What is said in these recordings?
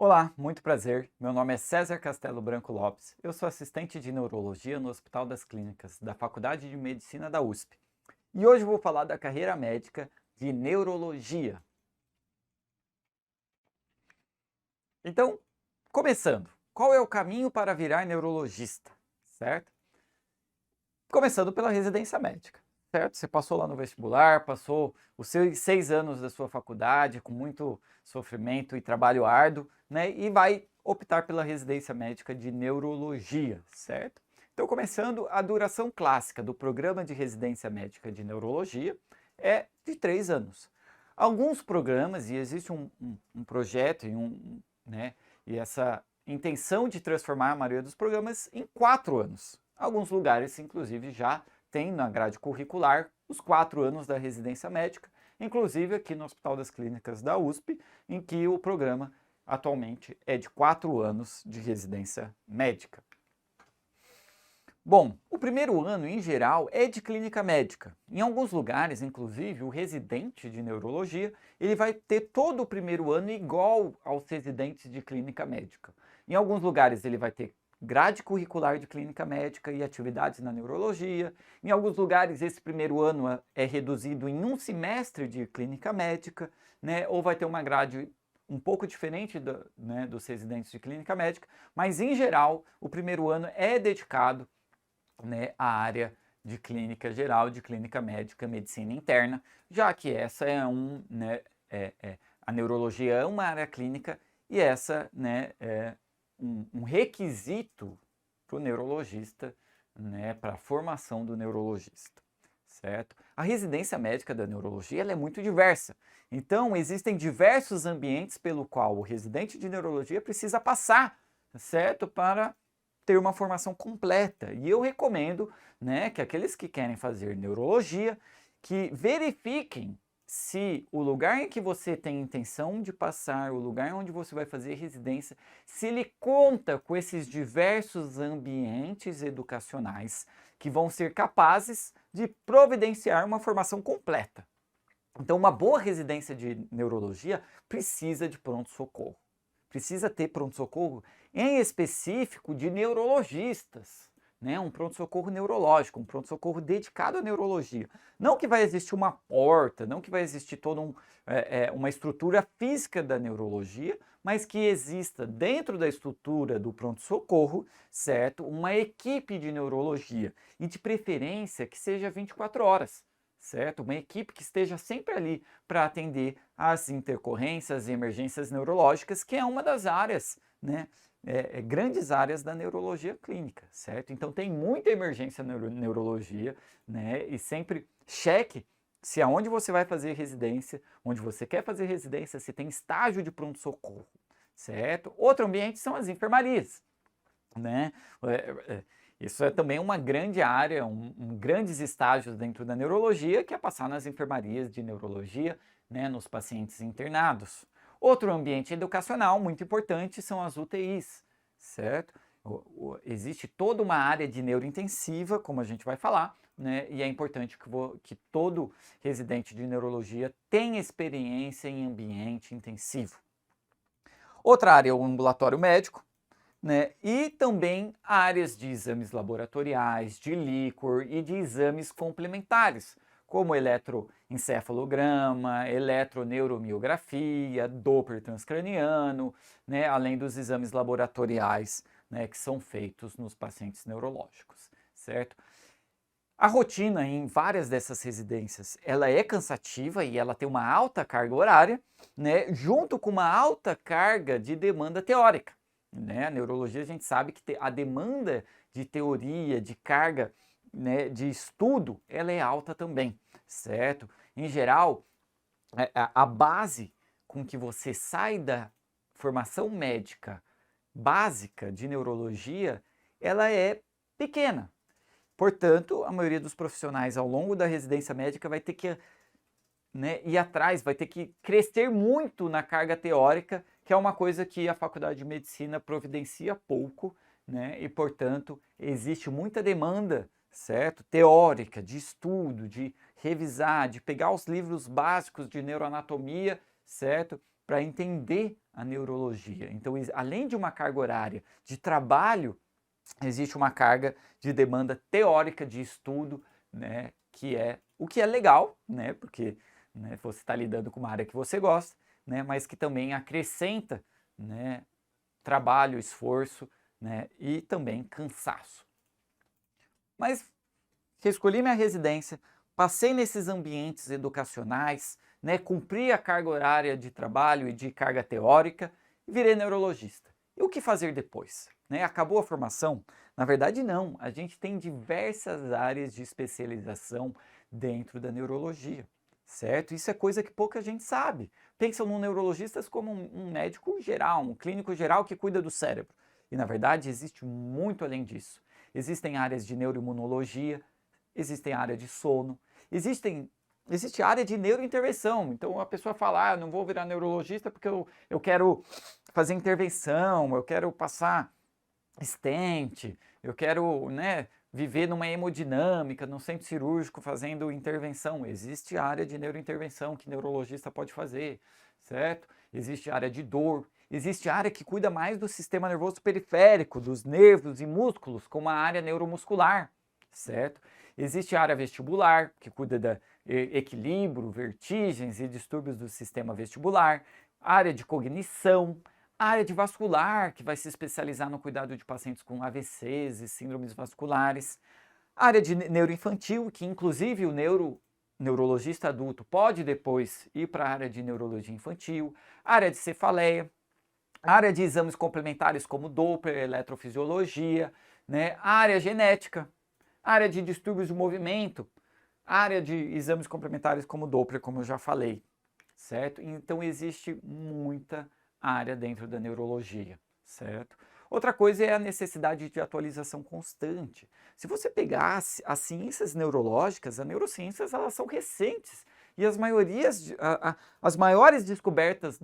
Olá, muito prazer. Meu nome é César Castelo Branco Lopes. Eu sou assistente de neurologia no Hospital das Clínicas da Faculdade de Medicina da USP. E hoje eu vou falar da carreira médica de neurologia. Então, começando, qual é o caminho para virar neurologista, certo? Começando pela residência médica, certo? Você passou lá no vestibular, passou os seus 6 anos da sua faculdade com muito sofrimento e trabalho árduo, né? E vai optar pela residência médica de neurologia, certo? Então, começando, a duração clássica do programa de residência médica de neurologia é de 3 anos. Alguns programas, e existe um projeto né, e essa intenção de transformar a maioria dos programas em 4 anos. Alguns lugares, inclusive, já têm na grade curricular os 4 anos da residência médica, inclusive aqui no Hospital das Clínicas da USP, em que o programa atualmente é de 4 anos de residência médica. Bom, o primeiro ano, em geral, é de clínica médica. Em alguns lugares, inclusive, o residente de neurologia, ele vai ter todo o primeiro ano igual aos residentes de clínica médica. Em alguns lugares, ele vai ter grade curricular de clínica médica e atividades na neurologia. Em alguns lugares, esse primeiro ano é reduzido em um semestre de clínica médica, né? Ou vai ter uma grade um pouco diferente dos residentes de clínica médica, mas, em geral, o primeiro ano é dedicado, né, a área de clínica geral, de clínica médica, medicina interna, já que essa a neurologia é uma área clínica e essa, né, é um requisito para o neurologista, né, para a formação do neurologista, certo? A residência médica da neurologia ela é muito diversa, então existem diversos ambientes pelo qual o residente de neurologia precisa passar, certo? Para ter uma formação completa. E eu recomendo, né, que aqueles que querem fazer neurologia, que verifiquem se o lugar em que você tem intenção de passar, o lugar onde você vai fazer residência, se ele conta com esses diversos ambientes educacionais que vão ser capazes de providenciar uma formação completa. Então, uma boa residência de neurologia precisa de pronto-socorro. Precisa ter pronto-socorro, em específico de neurologistas, né? Um pronto-socorro neurológico, um pronto-socorro dedicado à neurologia. Não que vai existir uma porta, não que vai existir toda uma estrutura física da neurologia, mas que exista dentro da estrutura do pronto-socorro, certo? Uma equipe de neurologia e de preferência que seja 24 horas. Certo? Uma equipe que esteja sempre ali para atender às intercorrências e emergências neurológicas, que é uma das áreas, né, grandes áreas da neurologia clínica, certo? Então tem muita emergência na neurologia, né, e sempre cheque se aonde você vai fazer residência, onde você quer fazer residência, se tem estágio de pronto-socorro, certo? Outro ambiente são as enfermarias, né? Isso é também uma grande área, grandes estágios dentro da neurologia, que é passar nas enfermarias de neurologia, né, nos pacientes internados. Outro ambiente educacional muito importante são as UTIs, certo? Existe toda uma área de neurointensiva, como a gente vai falar, né, e é importante que todo residente de neurologia tenha experiência em ambiente intensivo. Outra área é o ambulatório médico, né? E também áreas de exames laboratoriais, de líquor e de exames complementares, como eletroencefalograma, eletroneuromiografia, Doppler transcraniano, né? Além dos exames laboratoriais, né, que são feitos nos pacientes neurológicos, certo? A rotina em várias dessas residências, ela é cansativa e ela tem uma alta carga horária, né, junto com uma alta carga de demanda teórica, né? A neurologia a gente sabe que a demanda de teoria, de carga, né, de estudo, ela é alta também, certo? Em geral, a base com que você sai da formação médica básica de neurologia, ela é pequena. Portanto, a maioria dos profissionais ao longo da residência médica vai ter que, né, ir atrás, vai ter que crescer muito na carga teórica, que é uma coisa que a faculdade de medicina providencia pouco, né, e portanto existe muita demanda, certo? Teórica, de estudo, de revisar, de pegar os livros básicos de neuroanatomia, certo? Para entender a neurologia. Então, além de uma carga horária de trabalho, existe uma carga de demanda teórica de estudo, né, que é o que é legal, né, porque né, você está lidando com uma área que você gosta, né, mas que também acrescenta, né, trabalho, esforço, né, e também cansaço. Mas escolhi minha residência, passei nesses ambientes educacionais, né, cumpri a carga horária de trabalho e de carga teórica e virei neurologista. E o que fazer depois? Né, acabou a formação? Na verdade, não. A gente tem diversas áreas de especialização dentro da neurologia, certo? Isso é coisa que pouca gente sabe. Pensam no neurologista como um médico geral, um clínico geral que cuida do cérebro. E, na verdade, existe muito além disso. Existem áreas de neuroimunologia, existem área de sono, existe área de neurointervenção. Então a pessoa fala, eu não vou virar neurologista porque eu quero fazer intervenção, eu quero passar stent, eu quero né, viver numa hemodinâmica, num centro cirúrgico fazendo intervenção. Existe área de neurointervenção que neurologista pode fazer, certo? Existe área de dor, existe área que cuida mais do sistema nervoso periférico, dos nervos e músculos, como a área neuromuscular, certo? Existe a área vestibular, que cuida de equilíbrio, vertigens e distúrbios do sistema vestibular, área de cognição, área de vascular, que vai se especializar no cuidado de pacientes com AVCs e síndromes vasculares, área de neuroinfantil, que inclusive o neurologista adulto pode depois ir para a área de neurologia infantil, área de cefaleia, área de exames complementares como Doppler, eletrofisiologia, né, área genética, área de distúrbios de movimento, área de exames complementares como Doppler, como eu já falei, certo? Então existe muita área dentro da neurologia, certo? Outra coisa é a necessidade de atualização constante. Se você pegar as ciências neurológicas, as neurociências, elas são recentes. E as as maiores descobertas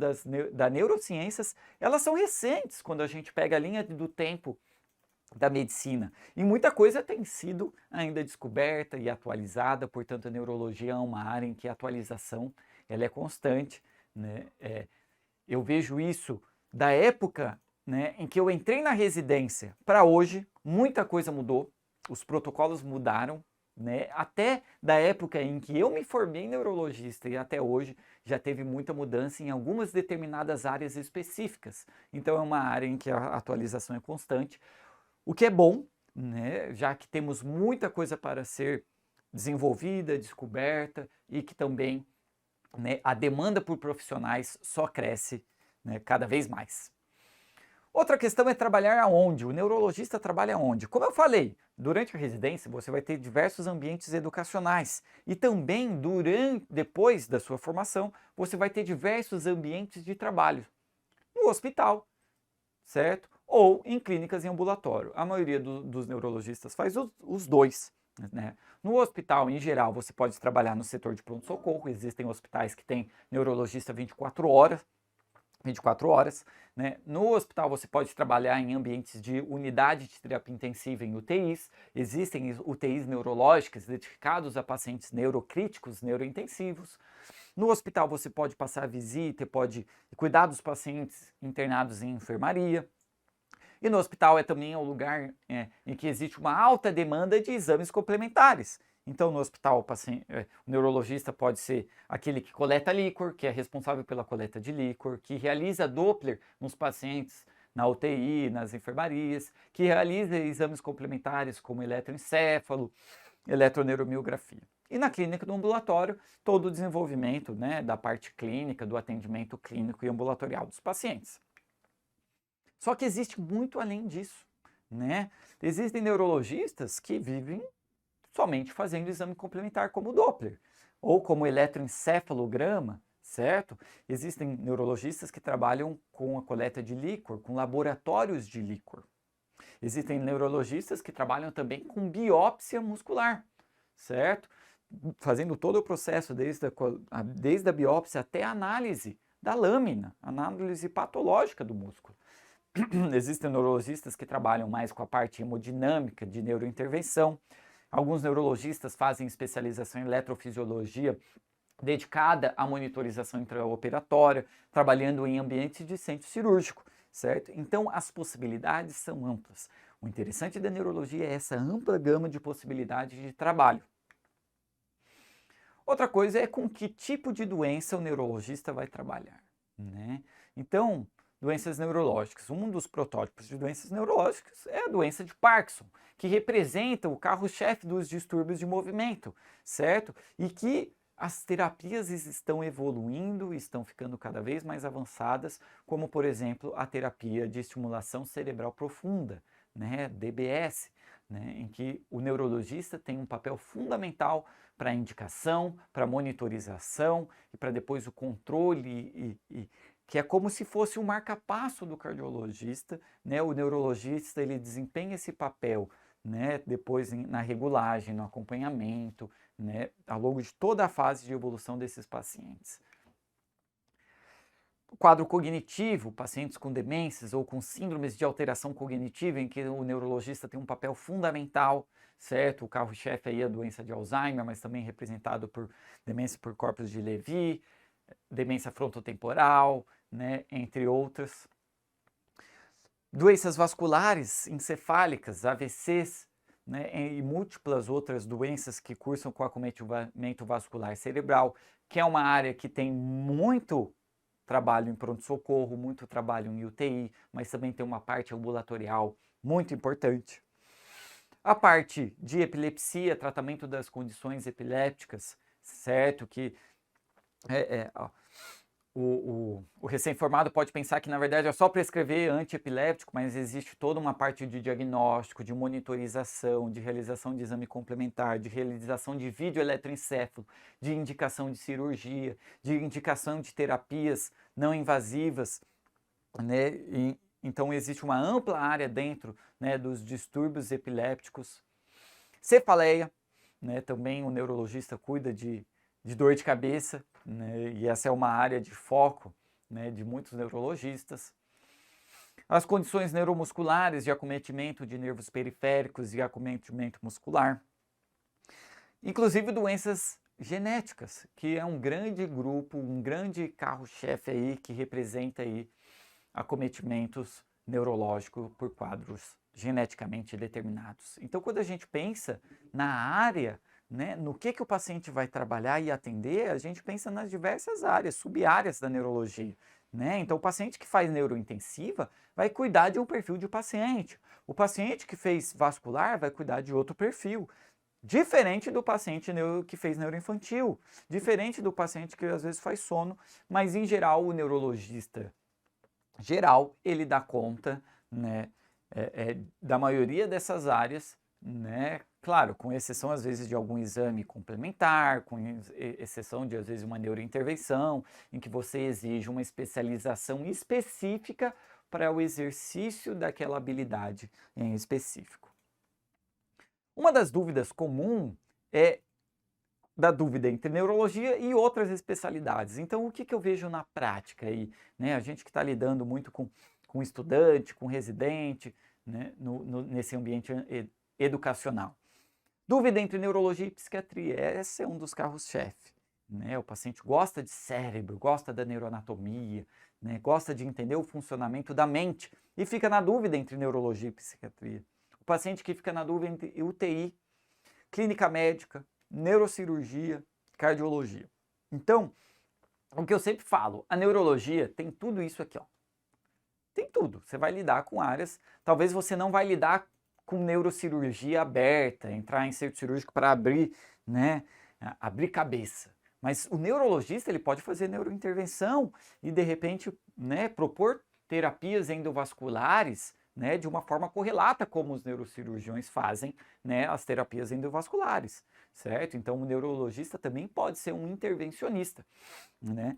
da neurociências, elas são recentes, quando a gente pega a linha do tempo da medicina. E muita coisa tem sido ainda descoberta e atualizada, portanto a neurologia é uma área em que a atualização ela é constante, né? Eu vejo isso da época né, em que eu entrei na residência para hoje, muita coisa mudou, os protocolos mudaram, né? Até da época em que eu me formei neurologista e até hoje já teve muita mudança em algumas determinadas áreas específicas. Então é uma área em que a atualização é constante, o que é bom, né? Já que temos muita coisa para ser desenvolvida, descoberta e que também né, a demanda por profissionais só cresce né, cada vez mais. Outra questão é trabalhar aonde? O neurologista trabalha onde? Como eu falei, durante a residência você vai ter diversos ambientes educacionais e também depois da sua formação você vai ter diversos ambientes de trabalho no hospital, certo? Ou em clínicas em ambulatório. A maioria dos neurologistas faz os dois. Né? No hospital, em geral, você pode trabalhar no setor de pronto-socorro. Existem hospitais que têm neurologista 24 horas. Né? No hospital você pode trabalhar em ambientes de unidade de terapia intensiva em UTIs. Existem UTIs neurológicas dedicados a pacientes neurocríticos, neurointensivos. No hospital você pode passar visita, pode cuidar dos pacientes internados em enfermaria. E no hospital é também o lugar em que existe uma alta demanda de exames complementares. Então, no hospital, o neurologista pode ser aquele que coleta líquor, que é responsável pela coleta de líquor, que realiza Doppler nos pacientes na UTI, nas enfermarias, que realiza exames complementares como eletroencefalo, eletroneuromiografia. E na clínica do ambulatório, todo o desenvolvimento né, da parte clínica, do atendimento clínico e ambulatorial dos pacientes. Só que existe muito além disso, né? Existem neurologistas que vivem somente fazendo exame complementar como o Doppler ou como eletroencefalograma, certo? Existem neurologistas que trabalham com a coleta de líquor, com laboratórios de líquor. Existem neurologistas que trabalham também com biópsia muscular, certo? Fazendo todo o processo desde a biópsia até a análise da lâmina, análise patológica do músculo. Existem neurologistas que trabalham mais com a parte hemodinâmica de neurointervenção. Alguns neurologistas fazem especialização em eletrofisiologia dedicada à monitorização intraoperatória, trabalhando em ambientes de centro cirúrgico, certo? Então, as possibilidades são amplas. O interessante da neurologia é essa ampla gama de possibilidades de trabalho. Outra coisa é com que tipo de doença o neurologista vai trabalhar, né? Então, doenças neurológicas. Um dos protótipos de doenças neurológicas é a doença de Parkinson, que representa o carro-chefe dos distúrbios de movimento, certo? E que as terapias estão evoluindo, estão ficando cada vez mais avançadas, como, por exemplo, a terapia de estimulação cerebral profunda, né, DBS, né, em que o neurologista tem um papel fundamental para indicação, para monitorização e para depois o controle, que é como se fosse um marca-passo do cardiologista, né? O neurologista ele desempenha esse papel, né, depois na regulagem, no acompanhamento, né, ao longo de toda a fase de evolução desses pacientes. O quadro cognitivo, pacientes com demências ou com síndromes de alteração cognitiva, em que o neurologista tem um papel fundamental, certo? O carro-chefe aí é a doença de Alzheimer, mas também representado por demência por corpos de Levy, demência frontotemporal, né, entre outras. Doenças vasculares encefálicas, AVCs, né, e múltiplas outras doenças que cursam com acometimento vascular cerebral, que é uma área que tem muito trabalho em pronto-socorro, muito trabalho em UTI, mas também tem uma parte ambulatorial muito importante. A parte de epilepsia, tratamento das condições epilépticas, certo? Que o recém-formado pode pensar que na verdade é só prescrever antiepiléptico, mas existe toda uma parte de diagnóstico, de monitorização, de realização de exame complementar, de realização de vídeo eletroencefalo, de indicação de cirurgia, de indicação de terapias não invasivas, né? Então existe uma ampla área dentro, né, dos distúrbios epilépticos. Cefaleia, né, também o neurologista cuida de dor de cabeça, né, e essa é uma área de foco, né, de muitos neurologistas. As condições neuromusculares de acometimento de nervos periféricos e acometimento muscular. Inclusive doenças genéticas, que é um grande grupo, um grande carro-chefe aí que representa aí acometimentos neurológicos por quadros geneticamente determinados. Então, quando a gente pensa na área, né, no que o paciente vai trabalhar e atender, a gente pensa nas diversas áreas, sub-áreas da neurologia. Né? Então, o paciente que faz neurointensiva vai cuidar de um perfil de paciente. O paciente que fez vascular vai cuidar de outro perfil. Diferente do paciente que fez neuroinfantil, diferente do paciente que às vezes faz sono, mas em geral o neurologista geral ele dá conta, né, da maioria dessas áreas, né, claro, com exceção às vezes de algum exame complementar, com exceção de às vezes uma neurointervenção, em que você exige uma especialização específica para o exercício daquela habilidade em específico. Uma das dúvidas comum é da dúvida entre neurologia e outras especialidades. Então, o que eu vejo na prática aí? Né? A gente que está lidando muito com estudante, com residente, né? Nesse ambiente educacional. Dúvida entre neurologia e psiquiatria, esse é um dos carros-chefe. Né? O paciente gosta de cérebro, gosta da neuroanatomia, né? Gosta de entender o funcionamento da mente e fica na dúvida entre neurologia e psiquiatria. O paciente que fica na dúvida entre UTI, clínica médica, neurocirurgia, cardiologia. Então, o que eu sempre falo, a neurologia tem tudo isso aqui, ó. Tem tudo. Você vai lidar com áreas, talvez você não vai lidar com neurocirurgia aberta, entrar em centro cirúrgico para abrir, né, abrir cabeça. Mas o neurologista ele pode fazer neurointervenção e de repente, né, propor terapias endovasculares, né, de uma forma correlata como os neurocirurgiões fazem, né, as terapias endovasculares, certo? Então o neurologista também pode ser um intervencionista, né?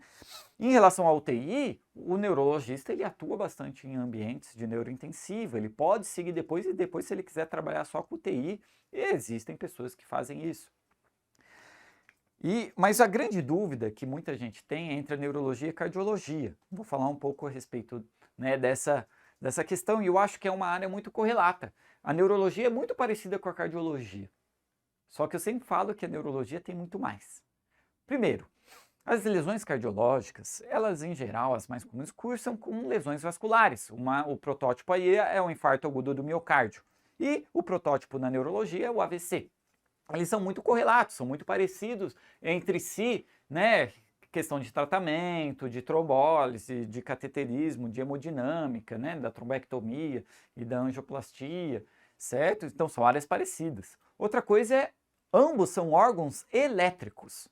Em relação à UTI, o neurologista ele atua bastante em ambientes de neurointensiva, ele pode seguir depois e depois se ele quiser trabalhar só com UTI, existem pessoas que fazem isso. Mas a grande dúvida que muita gente tem é entre a neurologia e a cardiologia. Vou falar um pouco a respeito, né, dessa questão, e eu acho que é uma área muito correlata. A neurologia é muito parecida com a cardiologia, só que eu sempre falo que a neurologia tem muito mais. Primeiro, As lesões cardiológicas, elas em geral, as mais comuns, cursam com lesões vasculares. O protótipo aí é o infarto agudo do miocárdio. E o protótipo na neurologia é o AVC. Eles são muito correlatos, são muito parecidos entre si, né? Questão de tratamento, de trombólise, de cateterismo, de hemodinâmica, né? Da trombectomia e da angioplastia, certo? Então são áreas parecidas. Outra coisa é, ambos são órgãos elétricos,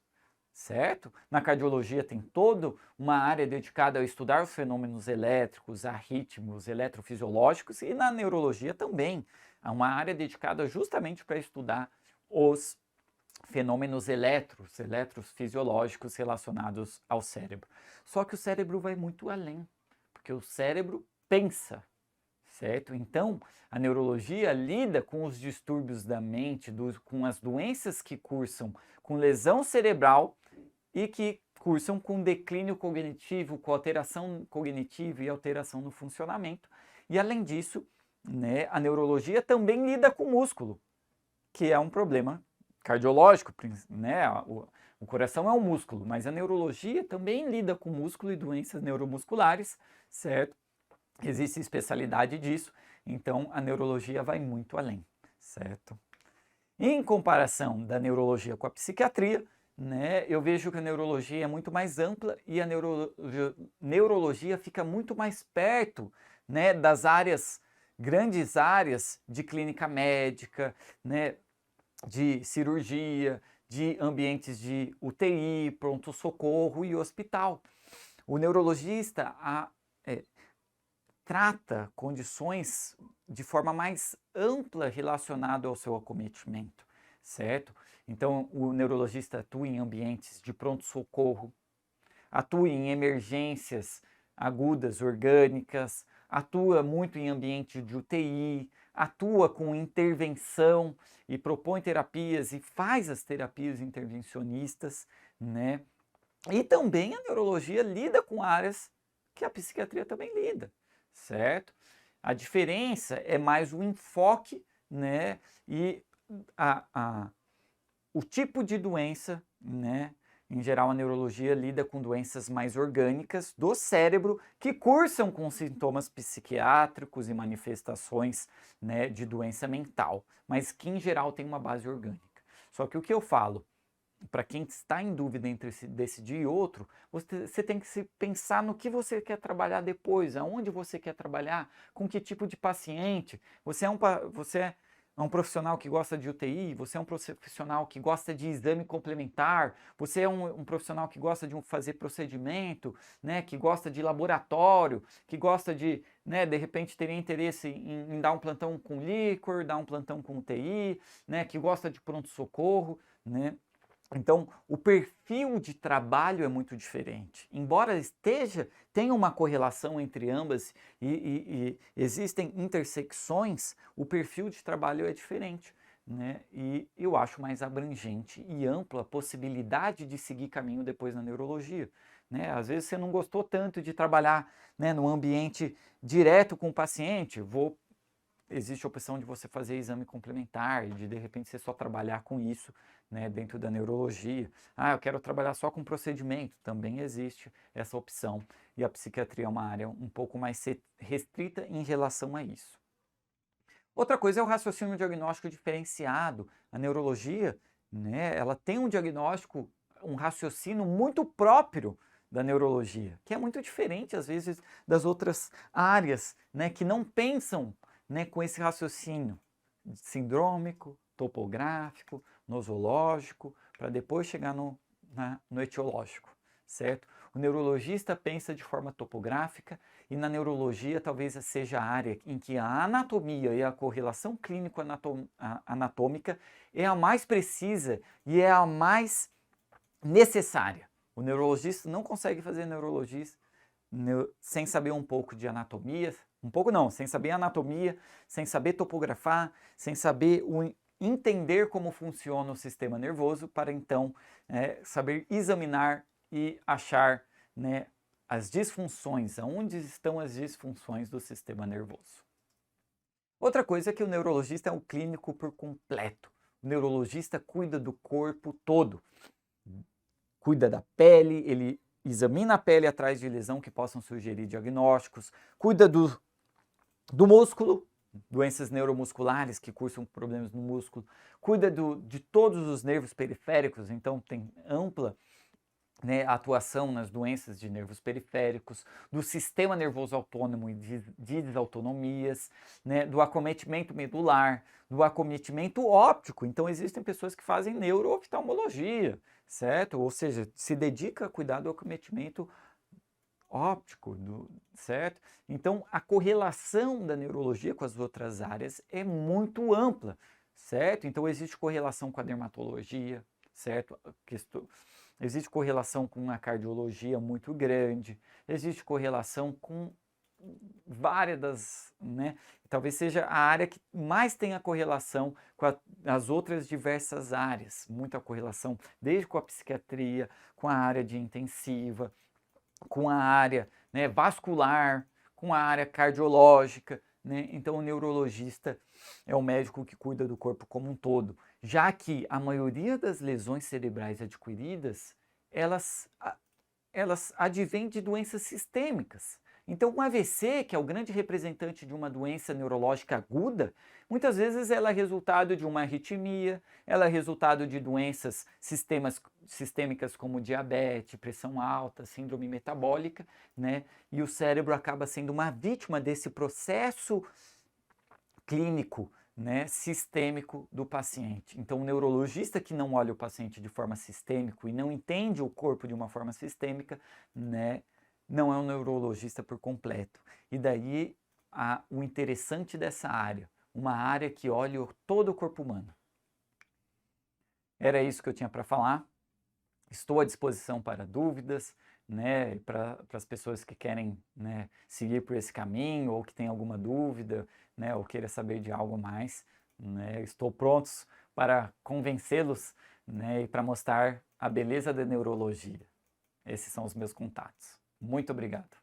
certo? Na cardiologia tem toda uma área dedicada a estudar os fenômenos elétricos, arrítmicos, eletrofisiológicos, e na neurologia também há uma área dedicada justamente para estudar os fenômenos eletrofisiológicos relacionados ao cérebro. Só que o cérebro vai muito além, porque o cérebro pensa, certo? Então, a neurologia lida com os distúrbios da mente, com as doenças que cursam com lesão cerebral e que cursam com declínio cognitivo, com alteração cognitiva e alteração no funcionamento. E além disso, né, a neurologia também lida com o músculo, que é um problema cardiológico, né? O coração é um músculo, mas a neurologia também lida com músculo e doenças neuromusculares, certo? Existe especialidade disso, então a neurologia vai muito além, certo? Em comparação da neurologia com a psiquiatria, né, eu vejo que a neurologia é muito mais ampla e a neurologia fica muito mais perto, né, das grandes áreas de clínica médica, né, de cirurgia, de ambientes de UTI, pronto-socorro e hospital. O neurologista trata condições de forma mais ampla relacionada ao seu acometimento, certo? Então, o neurologista atua em ambientes de pronto-socorro, atua em emergências agudas orgânicas, atua muito em ambiente de UTI, atua com intervenção e propõe terapias e faz as terapias intervencionistas, né? E também a neurologia lida com áreas que a psiquiatria também lida, certo? A diferença é mais o enfoque, né? E o tipo de doença, né? Em geral, a neurologia lida com doenças mais orgânicas do cérebro que cursam com sintomas psiquiátricos e manifestações, né, de doença mental, mas que em geral tem uma base orgânica. Só que o que eu falo, para quem está em dúvida entre decidir e outro, você tem que se pensar no que você quer trabalhar depois, aonde você quer trabalhar, com que tipo de paciente. Você é um profissional que gosta de UTI, você é um profissional que gosta de exame complementar, você é um profissional que gosta de fazer procedimento, né, que gosta de laboratório, que gosta de repente teria interesse em dar um plantão com líquor, dar um plantão com UTI, né, que gosta de pronto-socorro, né? Então, o perfil de trabalho é muito diferente. Embora tenha uma correlação entre ambas e existem intersecções, o perfil de trabalho é diferente, né? E eu acho mais abrangente e ampla a possibilidade de seguir caminho depois na neurologia, né? Às vezes você não gostou tanto de trabalhar, né, no ambiente direto com o paciente, existe a opção de você fazer exame complementar e de repente você só trabalhar com isso, né, dentro da neurologia. Ah, eu quero trabalhar só com procedimento, também existe essa opção. E a psiquiatria é uma área um pouco mais restrita em relação a isso. Outra coisa é o raciocínio diagnóstico diferenciado. A neurologia, né, ela tem um diagnóstico, um raciocínio muito próprio da neurologia, que é muito diferente às vezes das outras áreas, né, que não pensam, né, com esse raciocínio sindrômico, topográfico, nosológico, para depois chegar no etiológico, certo? O neurologista pensa de forma topográfica e na neurologia talvez seja a área em que a anatomia e a correlação clínico-anatômica é a mais precisa e é a mais necessária. O neurologista não consegue fazer neurologia sem saber um pouco de anatomia, um pouco não, sem saber anatomia, sem saber topografar, sem saber entender como funciona o sistema nervoso, para então saber examinar e achar, né, as disfunções, aonde estão as disfunções do sistema nervoso. Outra coisa é que o neurologista é um clínico por completo. O neurologista cuida do corpo todo. cuida da pele, ele examina a pele atrás de lesão que possam sugerir diagnósticos, cuida do músculo, doenças neuromusculares que cursam problemas no músculo, cuida de todos os nervos periféricos, então tem ampla, né, atuação nas doenças de nervos periféricos, do sistema nervoso autônomo e de desautonomias, né, do acometimento medular, do acometimento óptico. Então existem pessoas que fazem neurooftalmologia, certo? Ou seja, se dedica a cuidar do acometimento óptico, certo? Então a correlação da neurologia com as outras áreas é muito ampla, certo? Então existe correlação com a dermatologia, certo? Existe correlação com uma cardiologia muito grande, existe correlação com várias das, né? Talvez seja a área que mais tenha correlação com as outras diversas áreas, muita correlação, desde com a psiquiatria, com a área de intensiva, com a área, né, vascular, com a área cardiológica, né? Então o neurologista é o médico que cuida do corpo como um todo, já que a maioria das lesões cerebrais adquiridas, elas advêm de doenças sistêmicas. Então, o AVC, que é o grande representante de uma doença neurológica aguda, muitas vezes ela é resultado de uma arritmia, ela é resultado de doenças sistêmicas como diabetes, pressão alta, síndrome metabólica, né? E o cérebro acaba sendo uma vítima desse processo clínico, né, sistêmico do paciente. Então, o neurologista que não olha o paciente de forma sistêmica e não entende o corpo de uma forma sistêmica, né, não é um neurologista por completo. E daí o interessante dessa área, uma área que olha todo o corpo humano. Era isso que eu tinha para falar. Estou à disposição para dúvidas, né, para as pessoas que querem, né, seguir por esse caminho ou que têm alguma dúvida, né, ou queira saber de algo mais, né, estou pronto para convencê-los, né, e para mostrar a beleza da neurologia. Esses são os meus contatos. Muito obrigado.